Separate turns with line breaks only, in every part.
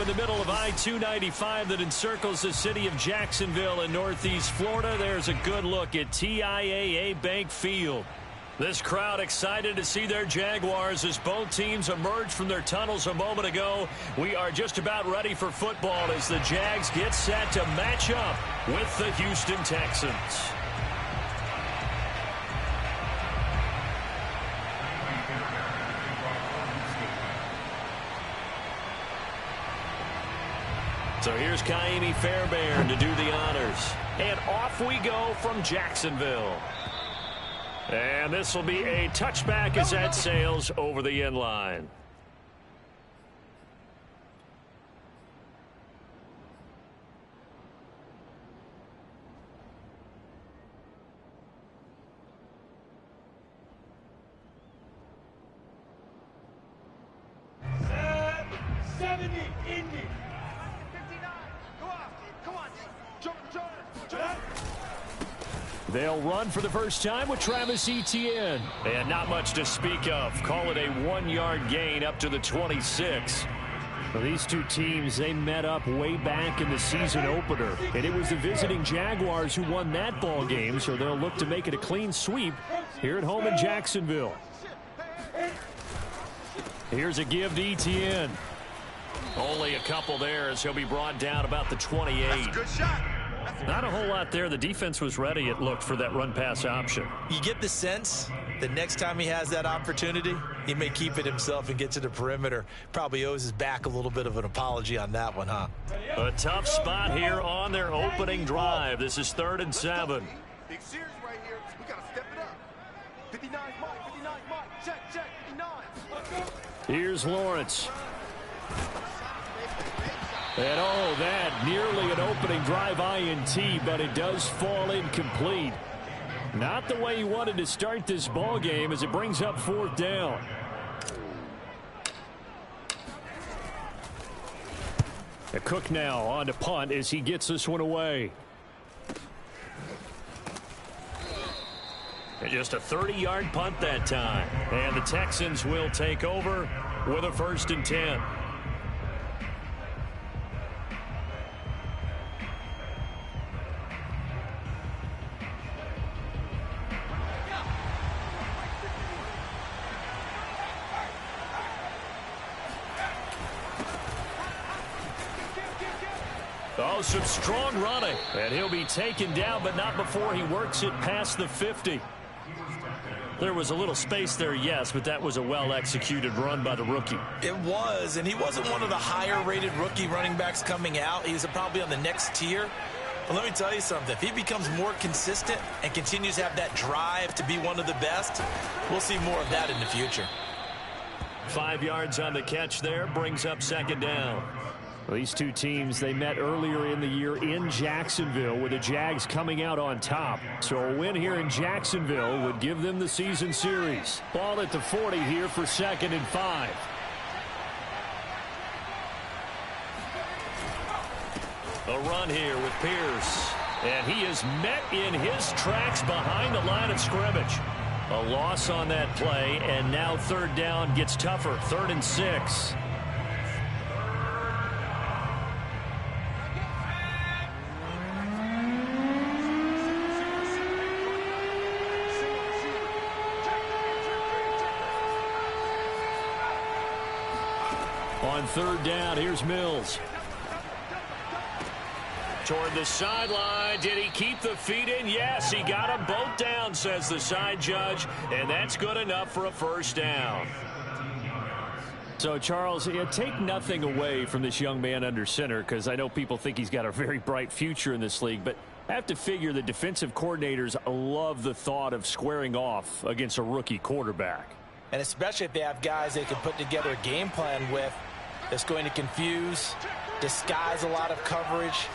in the middle of I-295 that encircles the city of Jacksonville in northeast Florida. There's a good look at TIAA Bank Field. This crowd excited to see their Jaguars as both teams emerged from their tunnels a moment ago. We are just about ready for football as the Jags get set to match up with the Houston Texans. So here's Kaimi Fairbairn to do the honors. And off we go from Jacksonville. And this will be a touchback as that sails over the end line. They'll run for the first time with Travis Etienne. And not much to speak of. Call it a 1-yard gain up to the 26. Well, these two teams, they met up way back in the season opener. And it was the visiting Jaguars who won that ball game, so they'll look to make it a clean sweep here at home in Jacksonville. Here's a give to Etienne. Only a couple there as he'll be brought down about the 28.
That's a good shot.
Not a whole lot there. The defense was ready, it looked, for that run-pass option.
You get the sense that next time he has that opportunity, he may keep it himself and get to the perimeter. Probably owes his back a little bit of an apology on that one, huh?
A tough spot here on their opening drive. This is 3rd and 7.
Big series right here. We got to step it up. 59 Mike, 59 Mike. Check, 59.
Here's Lawrence. And oh, that nearly an opening drive INT, but it does fall incomplete. Not the way he wanted to start this ball game as it brings up 4th down. A Cook now on to punt as he gets this one away. And just a 30-yard punt that time. And the Texans will take over with a 1st and 10. Oh, some strong running. And he'll be taken down, but not before he works it past the 50. There was a little space there, yes, but that was a well-executed run by the rookie.
It was, and he wasn't one of the higher-rated rookie running backs coming out. He's probably on the next tier. But let me tell you something. If he becomes more consistent and continues to have that drive to be one of the best, we'll see more of that in the future.
5 yards on the catch there, brings up 2nd down. Well, these two teams, they met earlier in the year in Jacksonville with the Jags coming out on top. So a win here in Jacksonville would give them the season series. Ball at the 40 here for 2nd and 5. A run here with Pierce. And he is met in his tracks behind the line of scrimmage. A loss on that play, and now 3rd down gets tougher. 3rd and 6. On 3rd down, here's Mills. Toward the sideline. Did he keep the feet in? Yes, he got them both down, says the side judge, and that's good enough for a 1st down. So, Charles, take nothing away from this young man under center, because I know people think he's got a very bright future in this league, but I have to figure the defensive coordinators love the thought of squaring off against a rookie quarterback.
And especially if they have guys they can put together a game plan with that's going to confuse, disguise a lot of coverage,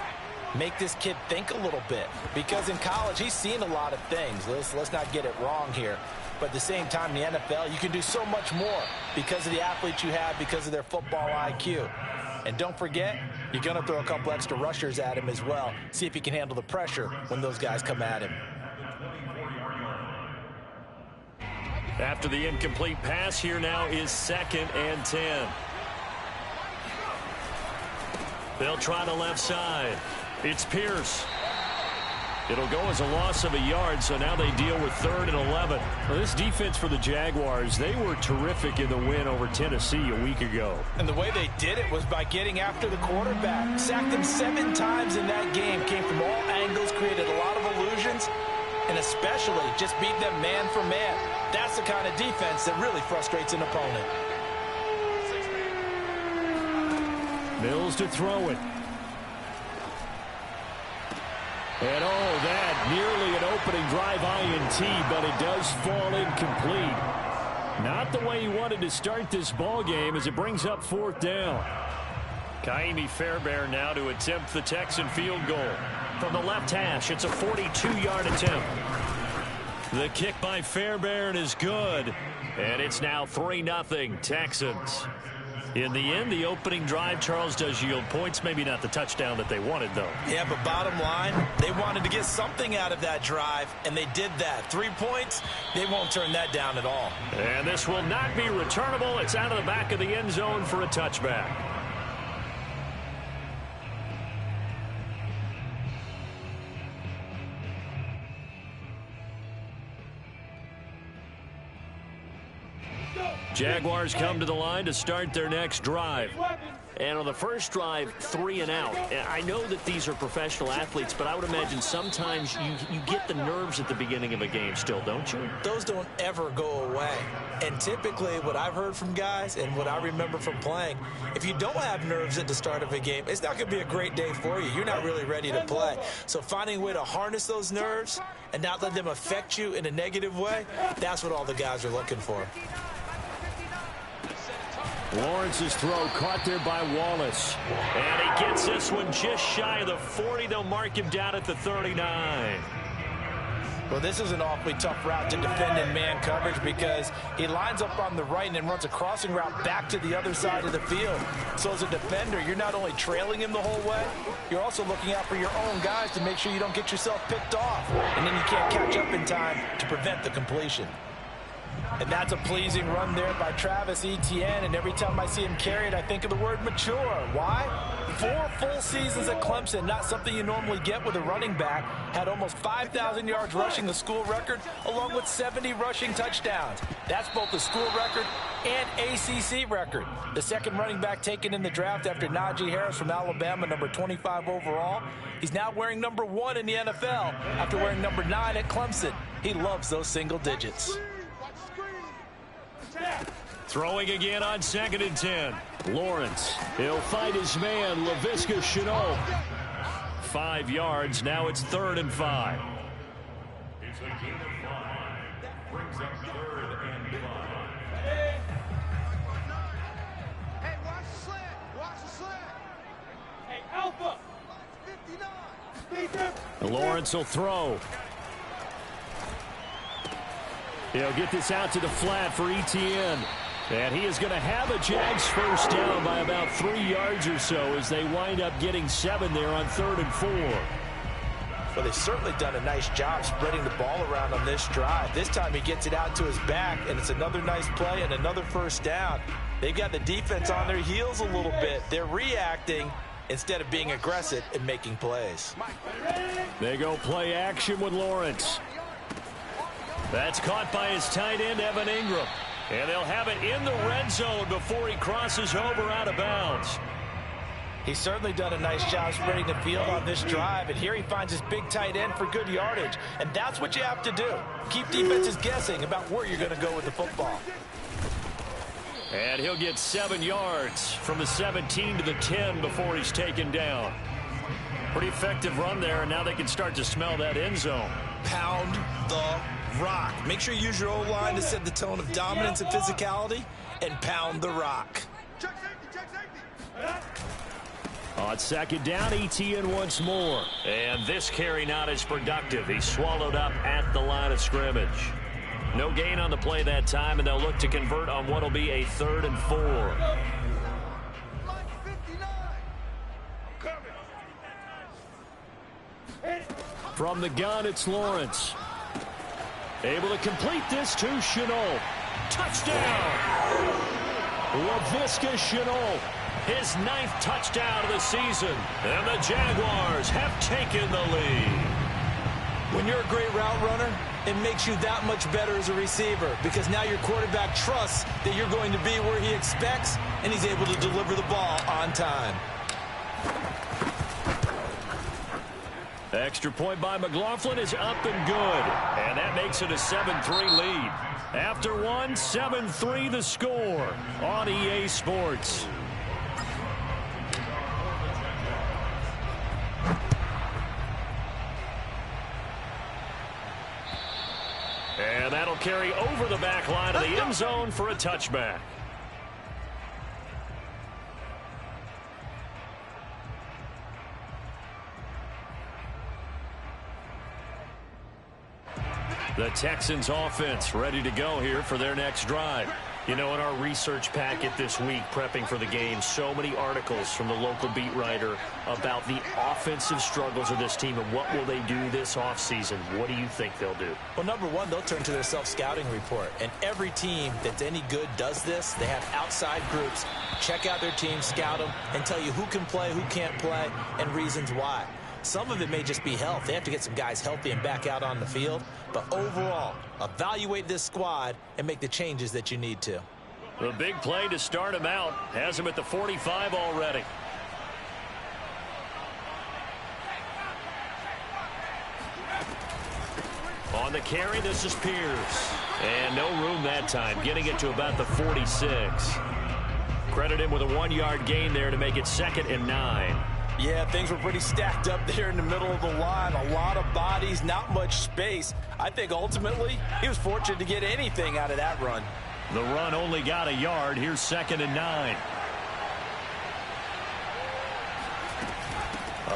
make this kid think a little bit. Because in college, he's seen a lot of things. Let's not get it wrong here. But at the same time, in the NFL, you can do so much more because of the athletes you have, because of their football IQ. And don't forget, you're going to throw a couple extra rushers at him as well. See if he can handle the pressure when those guys come at him.
After the incomplete pass, here now is 2nd and 10. They'll try the left side. It's Pierce. It'll go as a loss of a yard, so now they deal with 3rd and 11. Well, this defense for the Jaguars, they were terrific in the win over Tennessee a week ago.
And the way they did it was by getting after the quarterback. Sacked him 7 times in that game. Came from all angles, created a lot of illusions, and especially just beat them man for man. That's the kind of defense that really frustrates an opponent.
Mills to throw it. And that nearly an opening drive INT, but it does fall incomplete. Not the way he wanted to start this ball game as it brings up 4th down. Kaimi Fairbairn now to attempt the Texan field goal. From the left hash, it's a 42-yard attempt. The kick by Fairbairn is good, and it's now 3-0 Texans. In the end, the opening drive, Charles, does yield points. Maybe not the touchdown that they wanted, though.
Yeah, but bottom line, they wanted to get something out of that drive, and they did that. 3 points, they won't turn that down at all.
And this will not be returnable. It's out of the back of the end zone for a touchback. Jaguars come to the line to start their next drive. And on the first drive, 3 and out. I know that these are professional athletes, but I would imagine sometimes you get the nerves at the beginning of a game still, don't you?
Those don't ever go away. And typically what I've heard from guys and what I remember from playing, if you don't have nerves at the start of a game, it's not going to be a great day for you. You're not really ready to play. So finding a way to harness those nerves and not let them affect you in a negative way, that's what all the guys are looking for.
Lawrence's throw caught there by Wallace. And he gets this one just shy of the 40. They'll mark him down at the 39.
Well, this is an awfully tough route to defend in man coverage because he lines up on the right and then runs a crossing route back to the other side of the field. So as a defender, you're not only trailing him the whole way, you're also looking out for your own guys to make sure you don't get yourself picked off. And then you can't catch up in time to prevent the completion. And that's a pleasing run there by Travis Etienne, and every time I see him carry it, I think of the word mature. Why? 4 full seasons at Clemson, not something you normally get with a running back. Had almost 5,000 yards rushing, the school record, along with 70 rushing touchdowns. That's both the school record and ACC record. The second running back taken in the draft after Najee Harris from Alabama, number 25 overall. He's now wearing number 1 in the NFL after wearing number 9 at Clemson. He loves those single digits.
Throwing again on 2nd and 10. Lawrence. He'll fight his man, Laviska Shenault. 5 yards. Now it's 3rd and 5.
It's a gain of 5. That brings up 3rd and 5.
Hey, watch the slant. Watch the slant.
Hey, Alpha.
59.
Lawrence will throw. He'll get this out to the flat for Etienne. And he is going to have a Jags first down by about 3 yards or so as they wind up getting 7 there on 3rd and 4.
Well, they've certainly done a nice job spreading the ball around on this drive. This time he gets it out to his back, and it's another nice play and another first down. They've got the defense on their heels a little bit. They're reacting instead of being aggressive and making plays.
They go play action with Lawrence. That's caught by his tight end, Evan Ingram. And they'll have it in the red zone before he crosses over out of bounds.
He's certainly done a nice job spreading the field on this drive, and here he finds his big tight end for good yardage. And that's what you have to do. Keep defenses guessing about where you're going to go with the football.
And he'll get 7 yards from the 17 to the 10 before he's taken down. Pretty effective run there, and now they can start to smell that end zone.
Pound the rock. Make sure you use your O-line to set the tone of dominance and physicality, and pound the rock.
Check safety, check safety.
On 2nd down, Etienne once more. And this carry not as productive. He's swallowed up at the line of scrimmage. No gain on the play that time, and they'll look to convert on what will be a 3rd and 4.
Line 59.
From the gun, it's Lawrence. Able to complete this to Shenault. Touchdown! Laviska Shenault. His 9th touchdown of the season. And the Jaguars have taken the lead.
When you're a great route runner, it makes you that much better as a receiver because now your quarterback trusts that you're going to be where he expects, and he's able to deliver the ball on time.
Extra point by McLaughlin is up and good. And that makes it a 7-3 lead. After one, 7-3 the score on EA Sports. And that'll carry over the back line of the end zone for a touchback. The Texans offense ready to go here for their next drive. You know, in our research packet this week, prepping for the game, so many articles from the local beat writer about the offensive struggles of this team and what will they do this offseason. What do you think they'll do?
Well, number one, they'll turn to their self-scouting report. And every team that's any good does this. They have outside groups. Check out their team, scout them, and tell you who can play, who can't play, and reasons why. Some of it may just be health. They have to get some guys healthy and back out on the field. But overall, evaluate this squad and make the changes that you need to.
The big play to start him out has him at the 45 already. On the carry, this is Pierce. And no room that time, getting it to about the 46. Credit him with a 1-yard gain there to make it 2nd and 9.
Yeah, things were pretty stacked up there in the middle of the line. A lot of bodies, not much space. I think ultimately he was fortunate to get anything out of that run.
The run only got a yard. Here's 2nd and 9.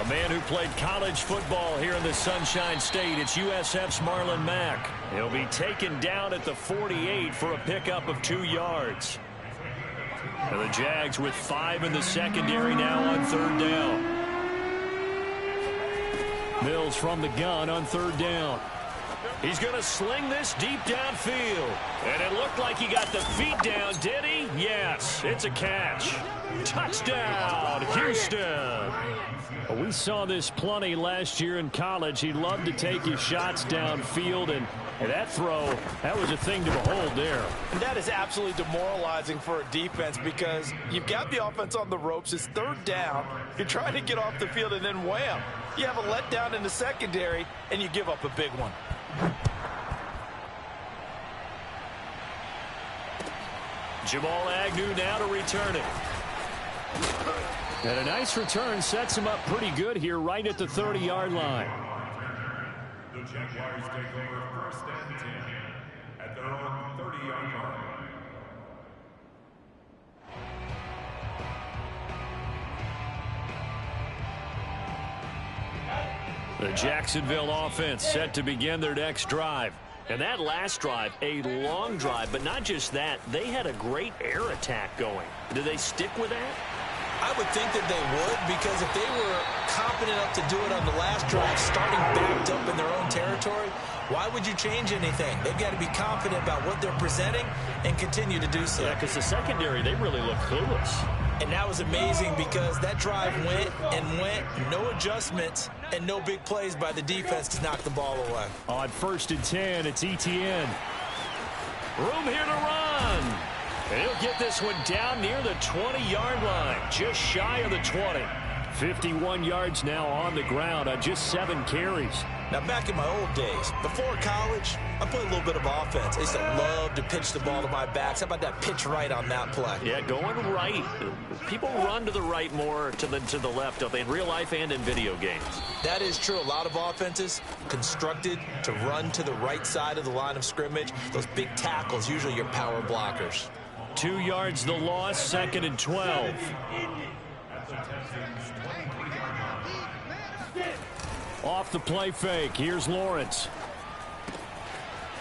A man who played college football here in the Sunshine State. It's USF's Marlon Mack. He'll be taken down at the 48 for a pickup of 2 yards. And the Jags with 5 in the secondary now on 3rd down. Mills from the gun on 3rd down. He's going to sling this deep downfield. And it looked like he got the feet down, did he? Yes, it's a catch. Touchdown, Houston. We saw this plenty last year in college. He loved to take his shots downfield, and that throw, that was a thing to behold there.
And that is absolutely demoralizing for a defense because you've got the offense on the ropes. It's 3rd down. You're trying to get off the field, and then wham, you have a letdown in the secondary, and you give up a big one.
Jamal Agnew now to return it. And a nice return sets him up pretty good here right at the 30-yard line.
The Jaguars take over 1st and 10 at their own 30-yard line.
The Jacksonville offense set to begin their next drive. And that last drive, a long drive, but not just that, they had a great air attack going. Do they stick with that?
I would think that they would, because if they were confident enough to do it on the last drive, starting backed up in their own territory, why would you change anything? They've got to be confident about what they're presenting and continue to do so.
Yeah, because the secondary, they really look clueless.
And that was amazing because that drive went and went, no adjustments, and no big plays by the defense to knock the ball away.
On 1st and 10, it's ETN. Room here to run. And he'll get this one down near the 20-yard line, just shy of the 20. 51 yards now on the ground on just 7 carries.
Now, back in my old days, before college, I played a little bit of offense. I used to love to pitch the ball to my backs. How about that pitch right on that play?
Yeah, going right. People run to the right more than to the left, don't they, in real life and in video games?
That is true. A lot of offenses constructed to run to the right side of the line of scrimmage. Those big tackles, usually your power blockers.
2 yards the loss, 2nd and 12. Off the play fake, here's Lawrence.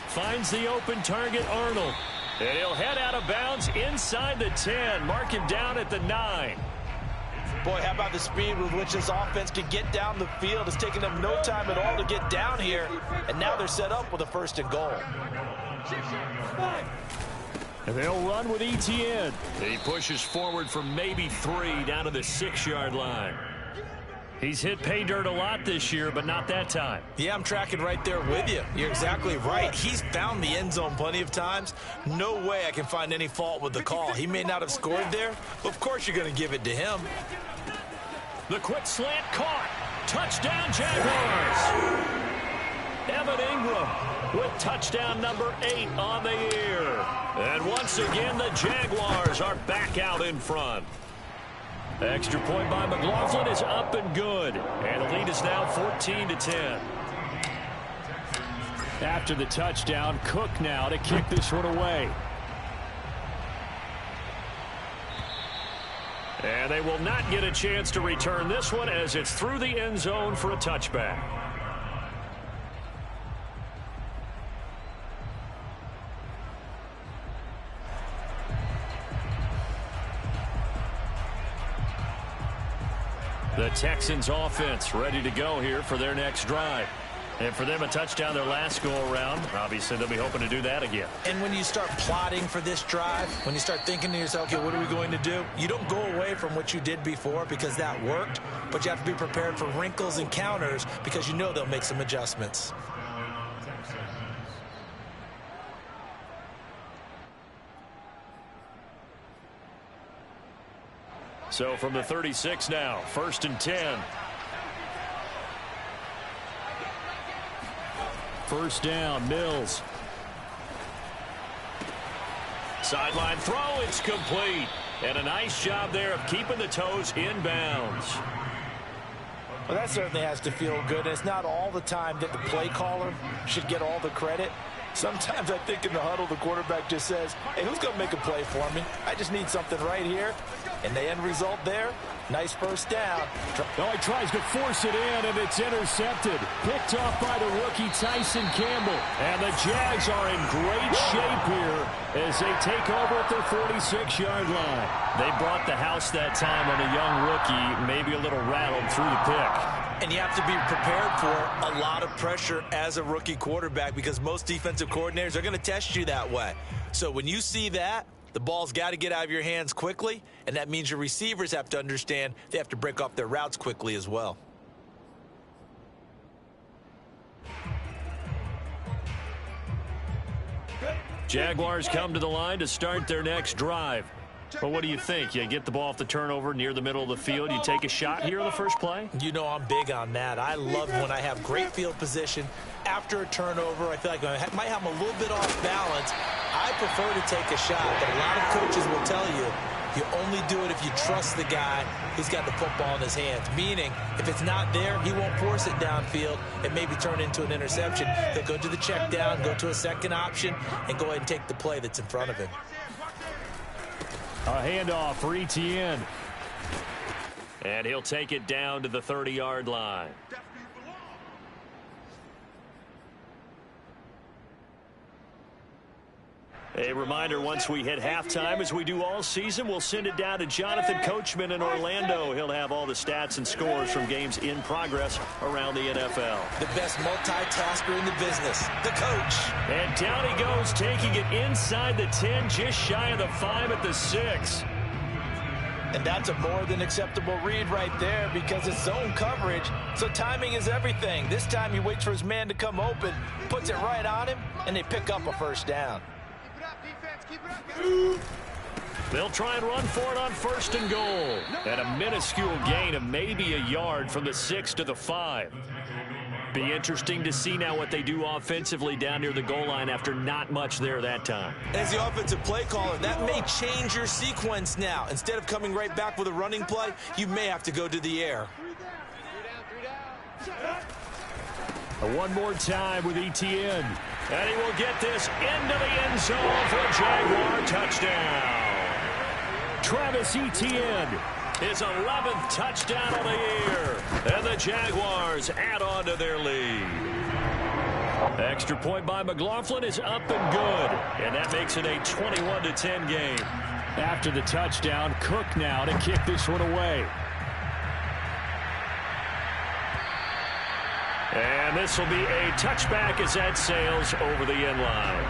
Finds the open target, Arnold. And he'll head out of bounds inside the 10. Mark him down at the 9.
Boy, how about the speed with which this offense can get down the field? It's taken them no time at all to get down here. And now they're set up with a 1st and goal.
And they'll run with ETN. He pushes forward for maybe 3 down to the 6-yard line. He's hit pay dirt a lot this year, but not that time.
Yeah, I'm tracking right there with you. You're exactly right. He's found the end zone plenty of times. No way I can find any fault with the call. He may not have scored there, but of course you're going to give it to him.
The quick slant caught. Touchdown, Jaguars. Evan Ingram with touchdown number 8 on the year. And once again, the Jaguars are back out in front. Extra point by McLaughlin is up and good. And the lead is now 14-10. After the touchdown, Cook now to kick this one away. And they will not get a chance to return this one as it's through the end zone for a touchback. The Texans offense ready to go here for their next drive. And for them, a touchdown their last go-around. Obviously, they'll be hoping to do that again.
And when you start plotting for this drive, when you start thinking to yourself, okay, what are we going to do? You don't go away from what you did before because that worked, but you have to be prepared for wrinkles and counters because you know they'll make some adjustments.
So from the 36 now, 1st and 10. First down, Mills. Sideline throw, it's complete. And a nice job there of keeping the toes inbounds.
Well, that certainly has to feel good. And it's not all the time that the play caller should get all the credit. Sometimes I think in the huddle, the quarterback just says, hey, who's going to make a play for me? I just need something right here. And the end result there, nice first down.
Oh, he tries to force it in, and it's intercepted. Picked off by the rookie Tyson Campbell. And the Jags are in great shape here as they take over at their 46-yard line. They brought the house that time on a young rookie, maybe a little rattled through the pick.
And you have to be prepared for a lot of pressure as a rookie quarterback because most defensive coordinators are going to test you that way. So when you see that, the ball's got to get out of your hands quickly, and that means your receivers have to understand they have to break off their routes quickly as well.
Jaguars come to the line to start their next drive. But what do you think? You get the ball off the turnover near the middle of the field. You take a shot here on the first play?
You know I'm big on that. I love when I have great field position. After a turnover, I feel like I might have them a little bit off balance. I prefer to take a shot, but a lot of coaches will tell you, you only do it if you trust the guy who's got the football in his hands. Meaning, if it's not there, he won't force it downfield and maybe turn into an interception. He'll go to the check down, go to a second option, and go ahead and take the play that's in front of him.
A handoff for ETN. And he'll take it down to the 30-yard line. A reminder, once we hit halftime, as we do all season, we'll send it down to Jonathan Coachman in Orlando. He'll have all the stats and scores from games in progress around the NFL.
The best multitasker in the business, the coach.
And down he goes, taking it inside the 10, just shy of the 5 at the 6.
And that's a more than acceptable read right there because it's zone coverage, so timing is everything. This time he waits for his man to come open, puts it right on him, and they pick up a first down.
They'll try and run for it on 1st and goal. And a minuscule gain of maybe a yard from the 6 to the 5. Be interesting to see now what they do offensively down near the goal line after not much there that time.
As the offensive play caller, that may change your sequence now. Instead of coming right back with a running play, you may have to go to the air.
One more time with ETN. And he will get this into the end zone for a Jaguar touchdown. Travis Etienne, his 11th touchdown of the year. And the Jaguars add on to their lead. Extra point by McLaughlin is up and good. And that makes it a 21-10 game. After the touchdown, Cook now to kick this one away. And this will be a touchback as that sails over the end line.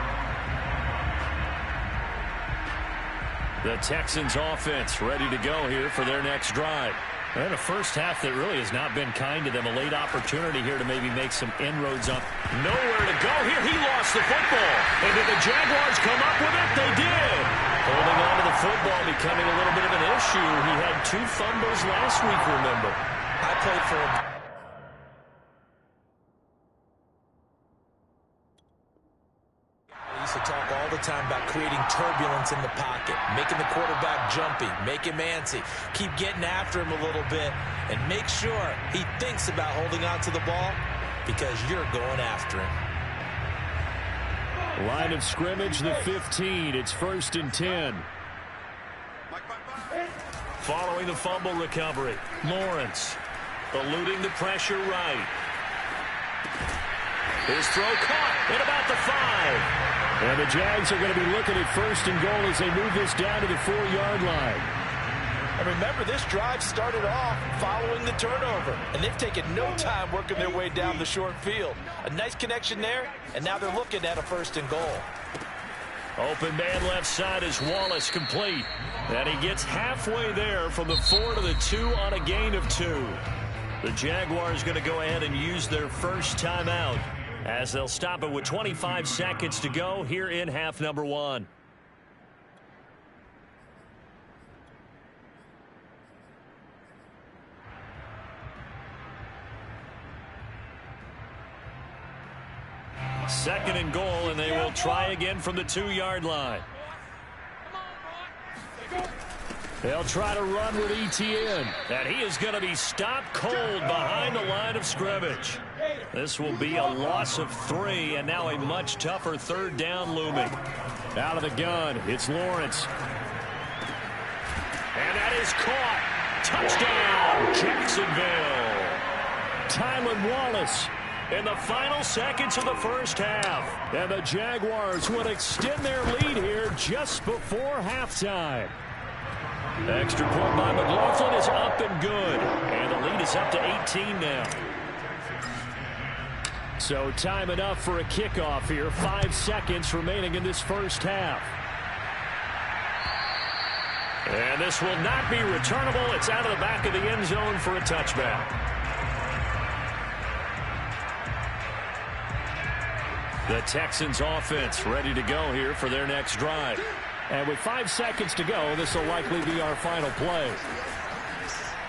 The Texans offense ready to go here for their next drive. And a first half that really has not been kind to them. A late opportunity here to maybe make some inroads up. Nowhere to go here. He lost the football. And did the Jaguars come up with it? They did. Holding on to the football becoming a little bit of an issue. He had 2 fumbles last week, remember.
I played for him. To talk all the time about creating turbulence in the pocket, making the quarterback jumpy, make him antsy, keep getting after him a little bit, and make sure he thinks about holding on to the ball because you're going after him.
Line of scrimmage, the 15. It's 1st and 10. Following the fumble recovery, Lawrence eluding the pressure right. His throw caught at about the 5. And the Jags are going to be looking at 1st and goal as they move this down to the 4-yard line.
And remember, this drive started off following the turnover. And they've taken no time working their way down the short field. A nice connection there, and now they're looking at a 1st and goal.
Open man left side is Wallace, complete. And he gets halfway there from the 4 to the 2 on a gain of 2. The Jaguars going to go ahead and use their first timeout, as they'll stop it with 25 seconds to go here in half number 1. Second and goal, and they will try again from the 2-yard line. They'll try to run with ETN, and he is going to be stopped cold behind the line of scrimmage. This will be a loss of 3, and now a much tougher 3rd down looming. Out of the gun, it's Lawrence. And that is caught. Touchdown, Jacksonville. Tylan Wallace in the final seconds of the first half. And the Jaguars would extend their lead here just before halftime. Extra point by McLaughlin is up and good. And the lead is up to 18 now. So time enough for a kickoff here. 5 seconds remaining in this first half. And this will not be returnable. It's out of the back of the end zone for a touchback. The Texans offense ready to go here for their next drive. And with 5 seconds to go, this will likely be our final play.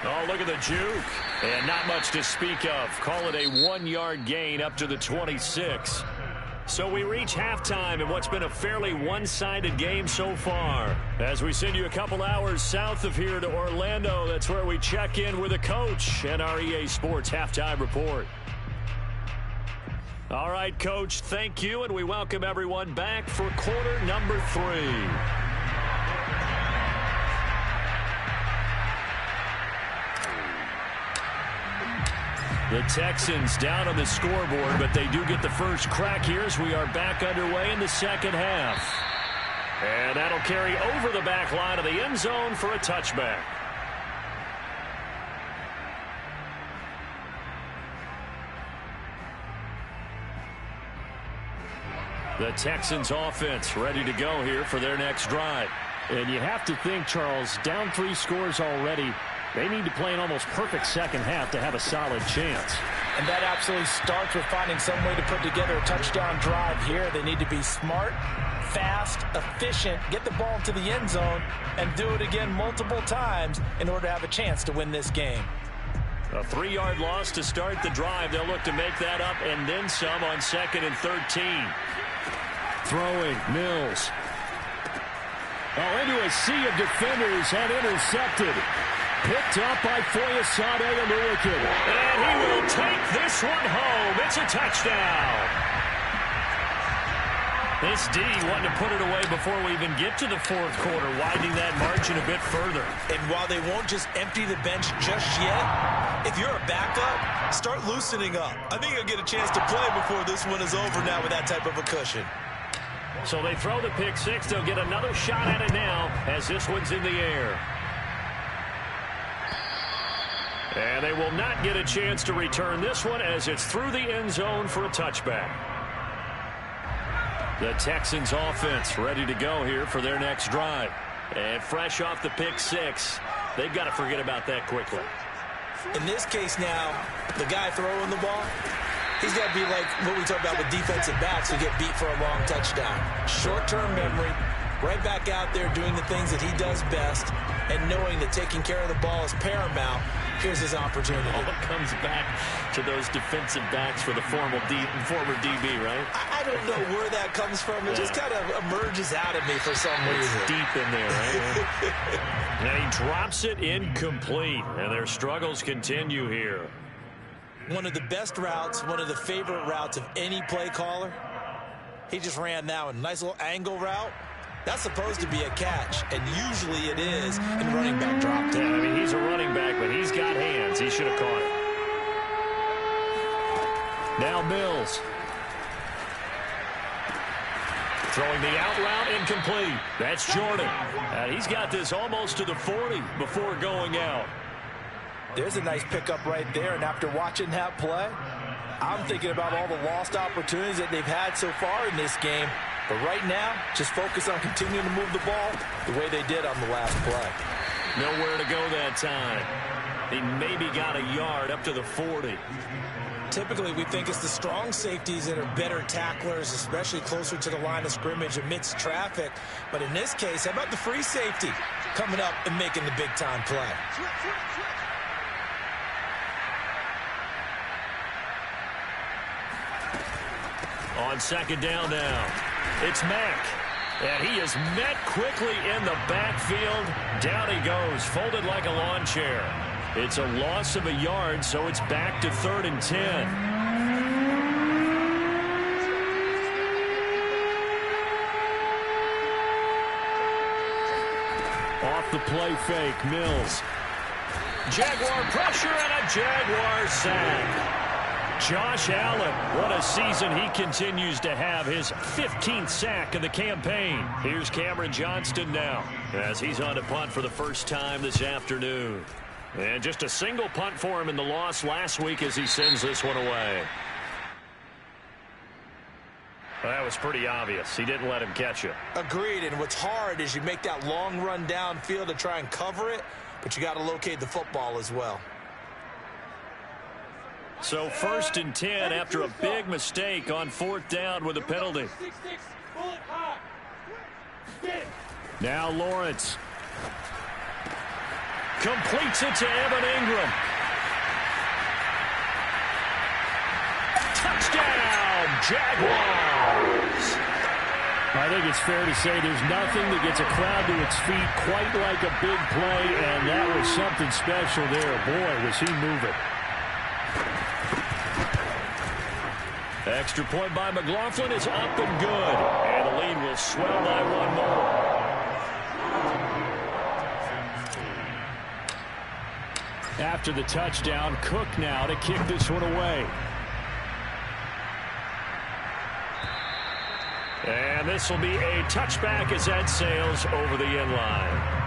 Oh, look at the juke. And not much to speak of. Call it a 1-yard gain up to the 26. So we reach halftime in what's been a fairly one-sided game so far. As we send you a couple hours south of here to Orlando, that's where we check in with a coach and our EA Sports halftime report. All right, Coach, thank you, and we welcome everyone back for quarter number 3. The Texans down on the scoreboard, but they do get the first crack here as we are back underway in the second half. And that'll carry over the back line of the end zone for a touchback. The Texans offense ready to go here for their next drive. And you have to think, Charles, down 3 scores already. They need to play an almost perfect second half to have a solid chance.
And that absolutely starts with finding some way to put together a touchdown drive here. They need to be smart, fast, efficient, get the ball to the end zone, and do it again multiple times in order to have a chance to win this game.
A 3-yard loss to start the drive. They'll look to make that up and then some on 2nd and 13. Throwing, Mills. Oh, into a sea of defenders and intercepted. Picked up by Foyesade Oluwakin. And he will take this one home. It's a touchdown. This D wanted to put it away before we even get to the 4th quarter, widening that margin a bit further.
And while they won't just empty the bench just yet, if you're a backup, start loosening up. I think you'll get a chance to play before this one is over now with that type of a cushion.
So they throw the pick 6. They'll get another shot at it now as this one's in the air. And they will not get a chance to return this one as it's through the end zone for a touchback. The Texans offense ready to go here for their next drive. And fresh off the pick six, they've got to forget about that quickly.
In this case now, the guy throwing the ball, he's got to be like what we talk about with defensive backs who get beat for a long touchdown. Short-term memory, right back out there doing the things that he does best, and knowing that taking care of the ball is paramount. Here's his opportunity.
All comes back to those defensive backs for the former DB, right?
I don't know where that comes from. It just kind of emerges out of me for some reason.
It's deep in there, right? And he drops it incomplete, and their struggles continue here.
One of the best routes, one of the favorite routes of any play caller. He just ran that one. Nice little angle route. That's supposed to be a catch, and usually it is in running back drop.
Yeah, I mean, he's a running back, but he's got hands. He should have caught it. Now Mills. Throwing the out route, incomplete. That's Jordan. He's got this almost to the 40 before going out.
There's a nice pickup right there, and after watching that play, I'm thinking about all the lost opportunities that they've had so far in this game. But right now, just focus on continuing to move the ball the way they did on the last play.
Nowhere to go that time. He maybe got a yard up to the 40.
Typically, we think it's the strong safeties that are better tacklers, especially closer to the line of scrimmage amidst traffic. But in this case, how about the free safety coming up and making the big-time play?
On second down now, it's Mack. And he is met quickly in the backfield. Down he goes, folded like a lawn chair. It's a loss of a yard, so it's back to 3rd and 10. Off the play fake, Mills. Jaguar pressure and a Jaguar sack. Josh Allen, what a season he continues to have, his 15th sack of the campaign. Here's Cameron Johnston now as he's on to punt for the first time this afternoon. And just a single punt for him in the loss last week as he sends this one away. Well, that was pretty obvious. He didn't let him catch it.
Agreed, and what's hard is you make that long run downfield to try and cover it, but you got to locate the football as well.
So 1st and 10 after a big mistake on 4th down with a penalty. Now Lawrence. Completes it to Evan Ingram. Touchdown, Jaguars.
I think it's fair to say there's nothing that gets a crowd to its feet quite like a big play, and that was something special there. Boy, was he moving.
Extra point by McLaughlin is up and good. And the lead will swell by one more.
After the touchdown, Cook now to kick this one away.
And this will be a touchback as that sails over the end line.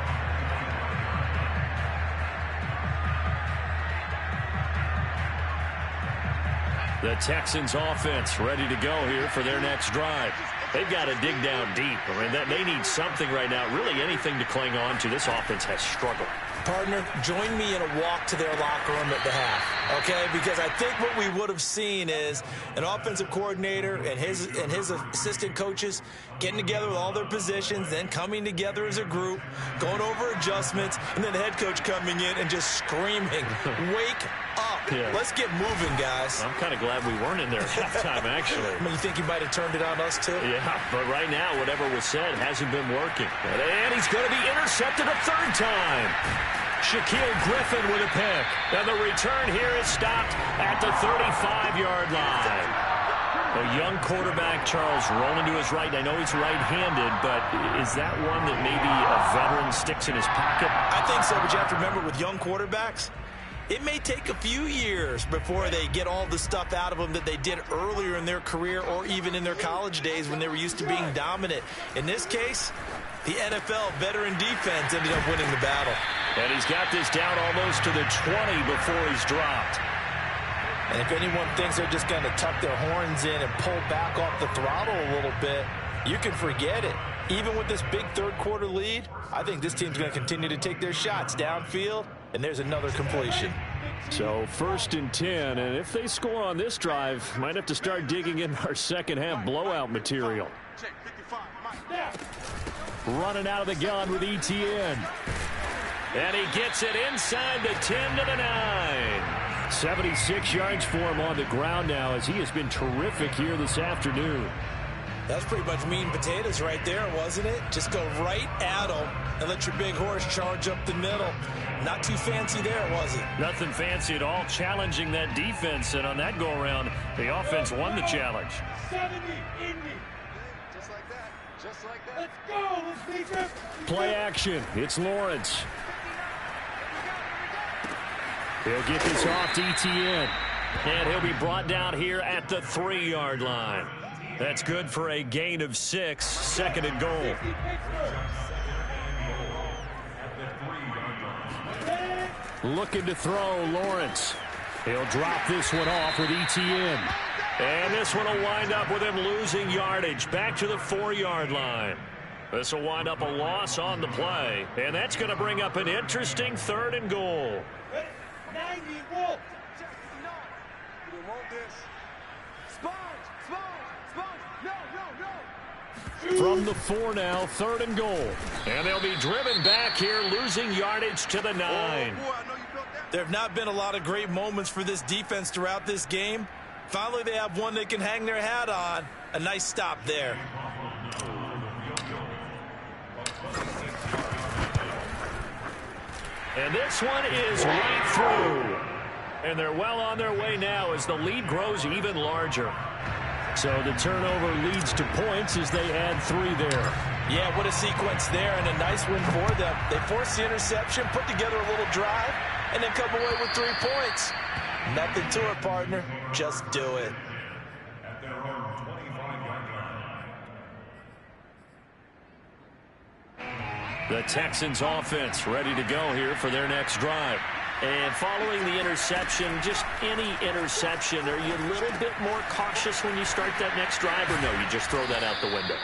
The Texans offense ready to go here for their next drive. They've got to dig down deep. I mean, they need something right now, really anything to cling on to. This offense has struggled.
Partner, join me in a walk to their locker room at the half, okay? Because I think what we would have seen is an offensive coordinator and his assistant coaches getting together with all their positions, then coming together as a group, going over adjustments, and then the head coach coming in and just screaming, wake up. Yeah. Let's get moving, guys.
I'm kind of glad we weren't in there at halftime, actually.
I mean, you think he might have turned it on us, too?
Yeah, but right now, whatever was said hasn't been working. And he's going to be intercepted a 3rd time. Shaquille Griffin with a pick. And the return here is stopped at the 35-yard line. A young quarterback, Charles, rolling to his right. I know he's right-handed, but is that one that maybe a veteran sticks in his pocket?
I think so, but you have to remember with young quarterbacks, it may take a few years before they get all the stuff out of them that they did earlier in their career or even in their college days when they were used to being dominant. In this case, the NFL veteran defense ended up winning the battle.
And he's got this down almost to the 20 before he's dropped.
And if anyone thinks they're just going to tuck their horns in and pull back off the throttle a little bit, you can forget it. Even with this big third-quarter lead, I think this team's going to continue to take their shots downfield, and there's another completion.
So 1st and 10, and if they score on this drive, might have to start digging in our second-half blowout material. Running out of the gun with ETN.
And he gets it inside the 10 to the 9.
76 yards for him on the ground now, as he has been terrific here this afternoon.
That's pretty much meat and potatoes right there, wasn't it? Just go right at them and let your big horse charge up the middle. Not too fancy there, was it?
Nothing fancy at all, challenging that defense. And on that go-around, the offense won the challenge.
70, Indy.
Just like that. Just like that.
Let's go. Let's make it.
Play action. It's Lawrence. He'll get this off to ETN.
And he'll be brought down here at the 3-yard line. That's good for a gain of 6, 2nd and goal.
Looking to throw, Lawrence. He'll drop this one off with ETN.
And this one will wind up with him losing yardage back to the 4-yard line. This will wind up a loss on the play. And that's going to bring up an interesting 3rd and goal.
90, Wolf.
We want this. Sponge. No.
From the 4 now, 3rd and goal.
And they'll be driven back here, losing yardage to the 9.
Boy, I know you built that.
There have not been a lot of great moments for this defense throughout this game. Finally, they have one they can hang their hat on. A nice stop there.
And this one is right through. And they're well on their way now as the lead grows even larger.
So the turnover leads to points as they add 3 there.
Yeah, what a sequence there, and a nice win for them. They forced the interception, put together a little drive, and then come away with 3 points. Nothing to it, partner. Just do it.
At their own 25-yard line.
The Texans offense ready to go here for their next drive. And following the interception, just any interception, are you a little bit more cautious when you start that next drive, or no, you just throw that out the window?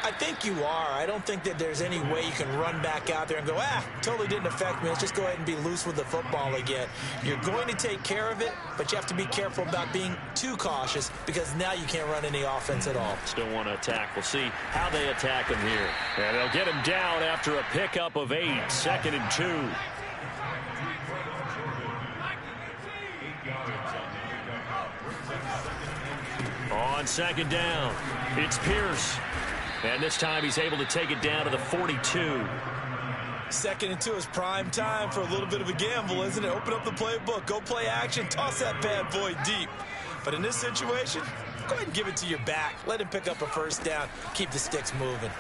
I think you are. I don't think that there's any way you can run back out there and go, totally didn't affect me. Let's just go ahead and be loose with the football again. You're going to take care of it, but you have to be careful about being too cautious because now you can't run any offense at all.
Still want to attack. We'll see how they attack him here. And they'll get him down after a pickup of 8, 2nd and 2. On 2nd down, it's Pierce. And this time he's able to take it down to the 42.
2nd and 2 is prime time for a little bit of a gamble, isn't it? Open up the playbook, go play action, toss that bad boy deep. But in this situation, go ahead and give it to your back. Let him pick up a 1st down. Keep the sticks moving.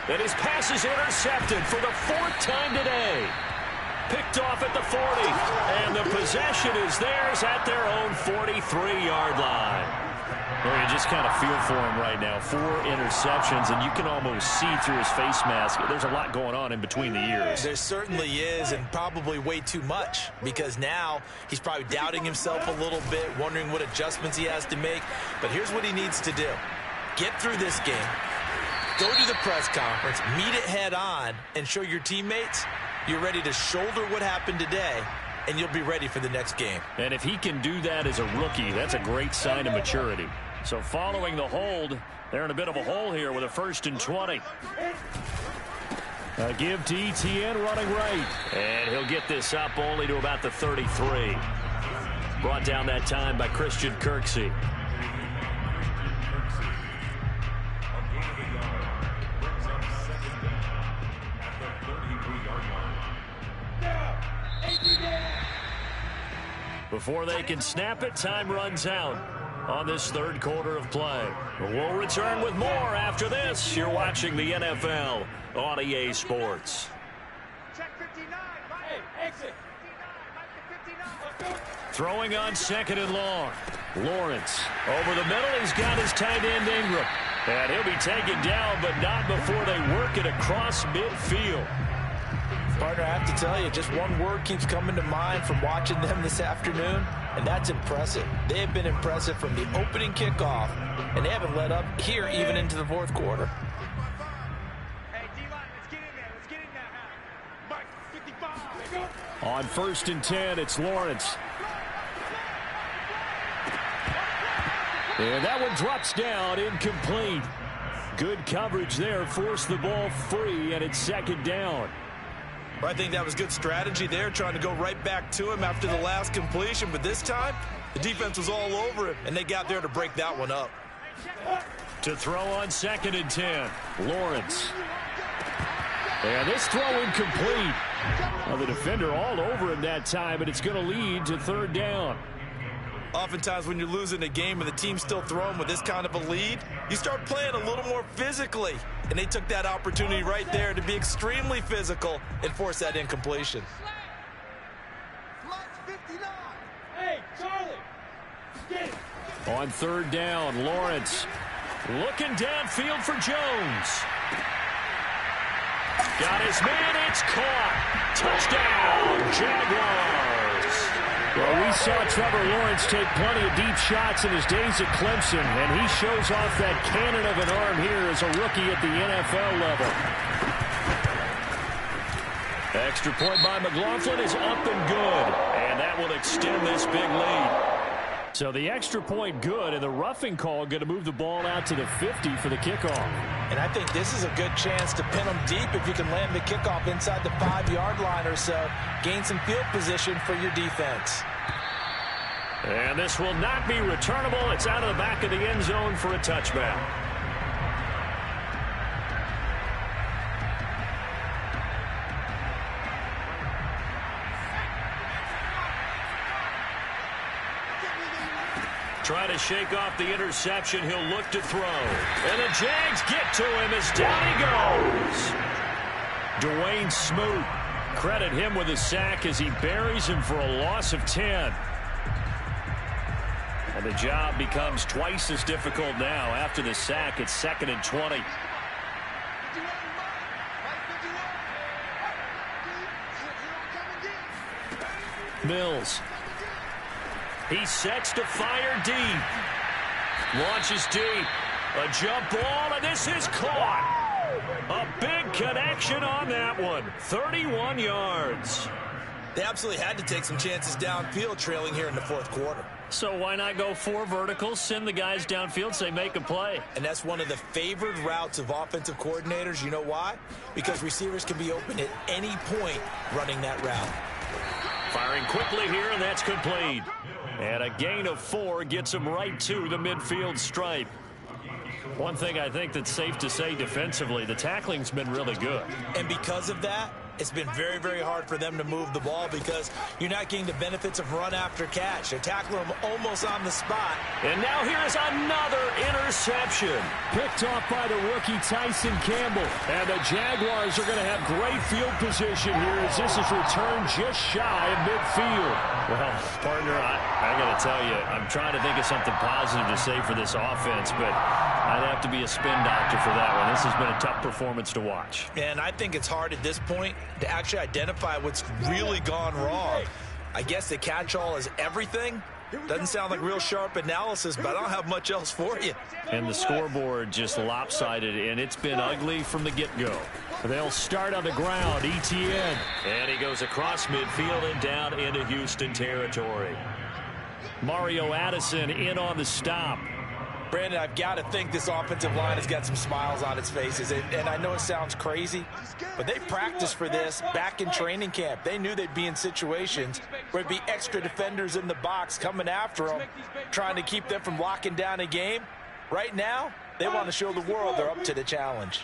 And his pass is intercepted for the 4th time today. Picked off at the 40. And the possession is theirs at their own 43-yard line.
Well, you just kind of feel for him right now. 4 interceptions, and you can almost see through his face mask. There's a lot going on in between the ears.
There certainly is, and probably way too much, because now he's probably doubting himself a little bit, wondering what adjustments he has to make. But here's what he needs to do. Get through this game, go to the press conference, meet it head on, and show your teammates you're ready to shoulder what happened today, and you'll be ready for the next game.
And if he can do that as a rookie, that's a great sign of maturity.
So following the hold, they're in a bit of a hole here with a 1st and 20.
A give to ETN running right.
And he'll get this up only to about the 33. Brought down that time by Christian Kirksey. Before they can snap it, time runs out on this 3rd quarter of play. We'll return with more after this. You're watching the NFL on EA Sports.
Check 59. Hey, exit. 59.
Throwing on 2nd and long. Lawrence over the middle. He's got his tight end Ingram. And he'll be taken down, but not before they work it across midfield.
Partner, I have to tell you, just one word keeps coming to mind from watching them this afternoon, and that's impressive. They have been impressive from the opening kickoff, and they haven't let up here even into the 4th quarter.
On 1st and 10, it's Lawrence. And that one drops down, incomplete. Good coverage there, forced the ball free, and it's 2nd down.
Well, I think that was good strategy there, trying to go right back to him after the last completion. But this time, the defense was all over him, and they got there to break that one up.
To throw on 2nd and 10, Lawrence. And this throw incomplete. Well, the defender all over him that time, but it's going to lead to 3rd down.
Oftentimes when you're losing a game and the team's still throwing with this kind of a lead, you start playing a little more physically. And they took that opportunity right there to be extremely physical and force that incompletion.
Hey, Charlie! Get it!
On 3rd down, Lawrence looking downfield for Jones. Got his man, it's caught. Touchdown, Jaguars.
Well, we saw Trevor Lawrence take plenty of deep shots in his days at Clemson, and he shows off that cannon of an arm here as a rookie at the NFL level.
Extra point by McLaughlin is up and good, and that will extend this big lead. So the extra point good, and the roughing call going to move the ball out to the 50 for the kickoff.
And I think this is a good chance to pin them deep if you can land the kickoff inside the 5-yard line or so. Gain some field position for your defense.
And this will not be returnable. It's out of the back of the end zone for a touchback. Trying to shake off the interception. He'll look to throw. And the Jags get to him as down he goes. Dwayne Smoot. Credit him with a sack as he buries him for a loss of 10. And the job becomes twice as difficult now after the sack. It's 2nd and 20. Mills. He sets to fire deep. Launches deep. A jump ball, and this is caught. A big connection on that one. 31 yards.
They absolutely had to take some chances downfield trailing here in the 4th quarter.
So why not go 4 verticals, send the guys downfield, say make a play?
And that's one of the favored routes of offensive coordinators. You know why? Because receivers can be open at any point running that route.
Firing quickly here, and that's complete. And a gain of 4 gets him right to the midfield stripe. One thing I think that's safe to say defensively, the tackling's been really good.
And because of that, it's been very, very hard for them to move the ball because you're not getting the benefits of run after catch. They're tackling them almost on the spot.
And now here's another interception.
Picked off by the rookie Tyson Campbell. And the Jaguars are going to have great field position here as this is returned just shy of midfield.
Well, partner, I got to tell you, I'm trying to think of something positive to say for this offense, but I'd have to be a spin doctor for that one. This has been a tough performance to watch.
And I think it's hard at this point to actually identify what's really gone wrong. I guess the catch-all is everything. Doesn't sound like real sharp analysis, but I don't have much else for you.
And the scoreboard just lopsided, and it's been ugly from the get-go.
They'll start on the ground, ETN.
And he goes across midfield and down into Houston territory. Mario Addison in on the stop.
Brandon, I've got to think this offensive line has got some smiles on its faces. And I know it sounds crazy, but they practiced for this back in training camp. They knew they'd be in situations where there'd be extra defenders in the box coming after them, trying to keep them from locking down a game. Right now, they want to show the world they're up to the challenge.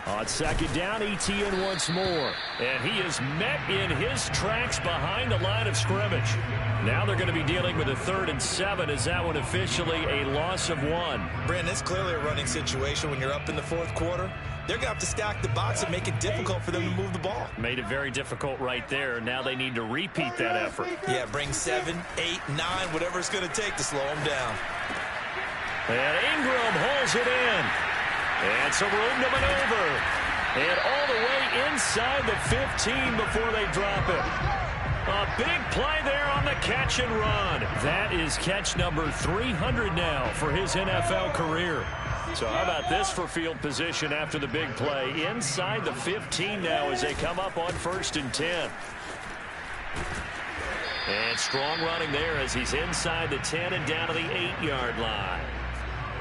On 2nd down, ETN once more. And he is met in his tracks behind the line of scrimmage. Now they're going to be dealing with a 3rd and 7. Is that one officially a loss of 1?
Brandon, it's clearly a running situation when you're up in the 4th quarter. They're going to have to stack the box and make it difficult for them to move the ball.
Made it very difficult right there. Now they need to repeat that effort.
Yeah, bring 7, 8, 9, whatever it's going to take to slow them down.
And Ingram holds it in. And some room to maneuver. And all the way inside the 15 before they drop it. A big play there on the catch and run. That is catch number 300 now for his NFL career. So how about this for field position after the big play? Inside the 15 now as they come up on 1st and 10. And strong running there as he's inside the 10 and down to the 8-yard line.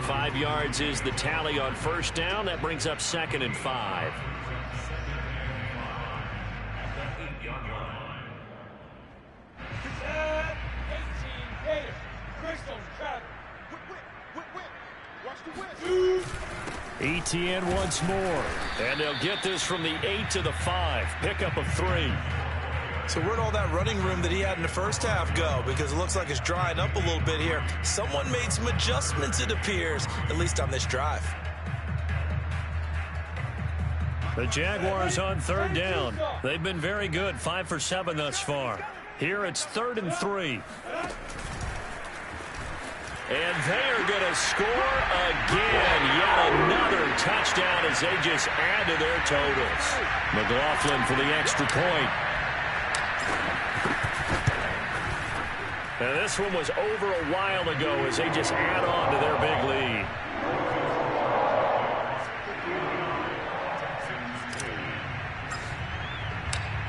5 yards is the tally on 1st down. That brings up 2nd and 5.
ETN once more.
And they'll get this from the 8 to the 5. Pickup of 3.
So where'd all that running room that he had in the first half go? Because it looks like it's drying up a little bit here. Someone made some adjustments, it appears, at least on this drive.
The Jaguars on 3rd down. They've been very good, 5 for 7 thus far. Here it's 3rd and 3. And they are going to score again. Yet another touchdown as they just add to their totals. McLaughlin for the extra point. And this one was over a while ago as they just add on to their big lead.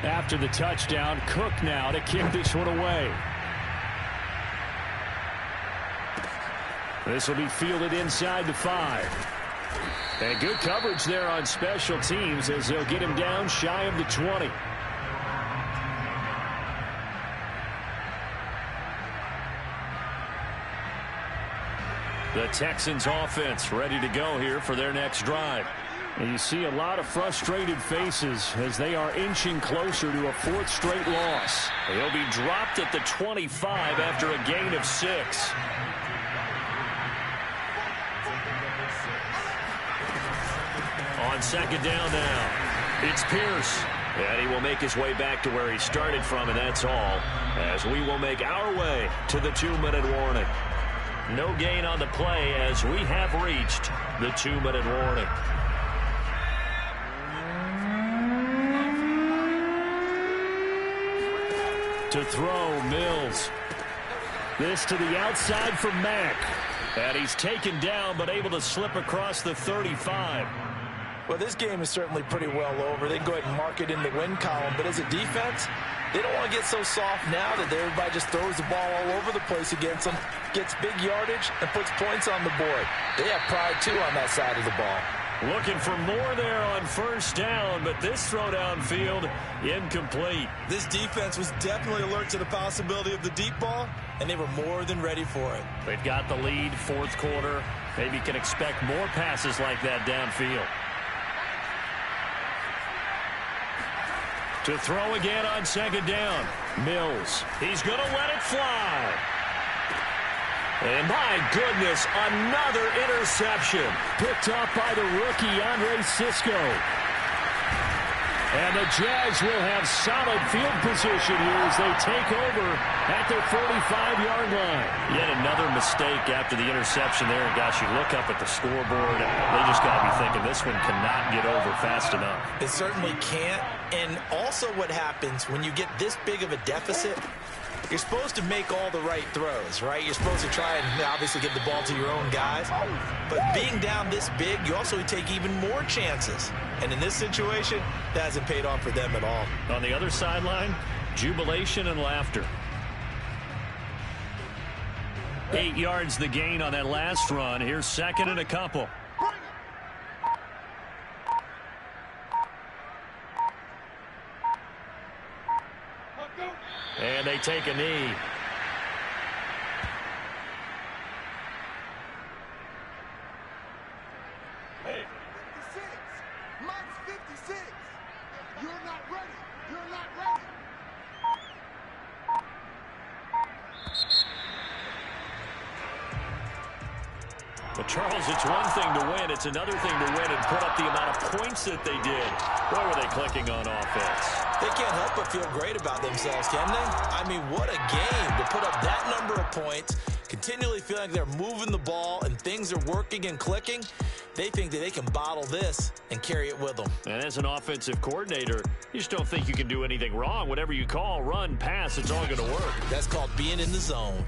After the touchdown, Cook now to kick this one away. This will be fielded inside the 5. And good coverage there on special teams as they'll get him down shy of the 20.
The Texans offense ready to go here for their next drive.
And you see a lot of frustrated faces as they are inching closer to a 4th straight loss.
He'll be dropped at the 25 after a gain of 6. On 2nd down now, it's Pierce. And he will make his way back to where he started from, and that's all, as we will make our way to the 2-minute warning. No gain on the play as we have reached the 2-minute warning.
To throw, Mills. This to the outside for Mack.
And he's taken down but able to slip across the 35.
Well, this game is certainly pretty well over. They can go ahead and mark it in the win column. But as a defense, they don't want to get so soft now that everybody just throws the ball all over the place against them, gets big yardage, and puts points on the board. They have pride, too, on that side of the ball.
Looking for more there on 1st down, but this throw downfield incomplete.
This defense was definitely alert to the possibility of the deep ball, and they were more than ready for it.
They've got the lead, 4th quarter. Maybe can expect more passes like that downfield. To throw again on 2nd down. Mills. He's going to let it fly. And my goodness, another interception.
Picked up by the rookie, Andre Sisco. And the Jags will have solid field position here as they take over at their 45-yard line.
Yet another mistake after the interception there. And gosh, you look up at the scoreboard, they just got to be thinking this one cannot get over fast enough.
It certainly can't. And also what happens when you get this big of a deficit, you're supposed to make all the right throws, right? You're supposed to try and obviously get the ball to your own guys. But being down this big, you also take even more chances. And in this situation, that hasn't paid off for them at all.
On the other sideline, jubilation and laughter. 8 yards the gain on that last run. Here's 2nd and a couple. And they take a knee.
Hey. 56. Mike's 56. You're not ready. You're not ready.
But Charles, it's one thing to win. It's another thing to win and put up the amount of points that they did. Boy, were they clicking on offense.
They can't help but feel great about themselves, can they? I mean, what a game to put up that number of points, continually feeling like they're moving the ball and things are working and clicking. They think that they can bottle this and carry it with them.
And as an offensive coordinator, you just don't think you can do anything wrong. Whatever you call, run, pass, it's all going to work.
That's called being in the zone.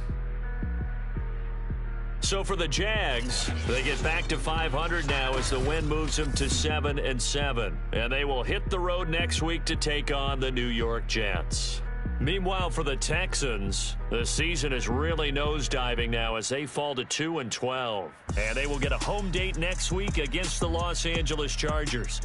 So for the Jags, they get back to 500 now as the win moves them to 7-7. And they will hit the road next week to take on the New York Jets. Meanwhile, for the Texans, the season is really nosediving now as they fall to 2-12. And they will get a home date next week against the Los Angeles Chargers.